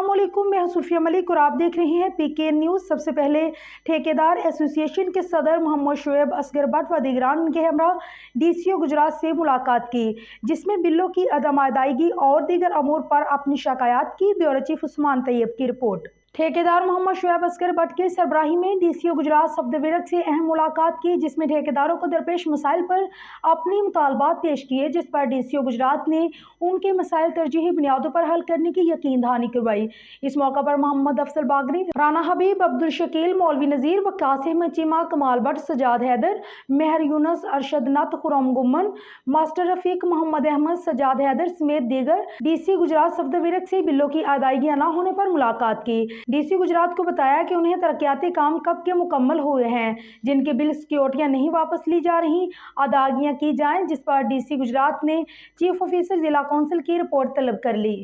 अस्सलाम वालेकुम, मैं सुफिया मलिक और आप देख रहे हैं पीके न्यूज़। सबसे पहले ठेकेदार एसोसिएशन के सदर मोहम्मद शोएब असगर भट्ट व दीगरान के हमरा डीसीओ गुजरात से मुलाकात की, जिसमें बिलों की अदम अदायगी और दीगर अमूर पर अपनी शिकायत की। ब्यूरो चीफ उस्मान तैयब की रिपोर्ट। ठेकेदार मोहम्मद शोएब असगर भट्ट के सरबराही में डीसीओ गुजरात सफदरजंग से अहम मुलाकात की, जिसमें ठेकेदारों को दरपेश मसाइल पर अपनी मुतालबात पेश किए, जिस पर डीसीओ गुजरात ने उनके मसाइल तरजीही बुनियादों पर हल करने की यकीन दहानी करवाई। इस मौका पर मोहम्मद अफसल बागरी, राना हबीब, अब्दुल शकील, मौलवी नज़ीर, वकासिम चीमा, कमाल भट्ट, सजाद हैदर, मेहर यूनुस, अरशद नत, खुरम गुम्मन, मास्टर रफीक, मोहम्मद अहमद, सजाद हैदर समेत दीगर डीसी गुजरात सफदरजंग से बिलों की अदायगी न होने पर मुलाकात की। डीसी गुजरात को बताया कि उन्हें तरक्याती काम कब के मुकम्मल हुए हैं, जिनके बिल सिक्योरिटियां नहीं वापस ली जा रही, अदायगियां की जाएं, जिस पर डीसी गुजरात ने चीफ ऑफिसर जिला कौंसिल की रिपोर्ट तलब कर ली।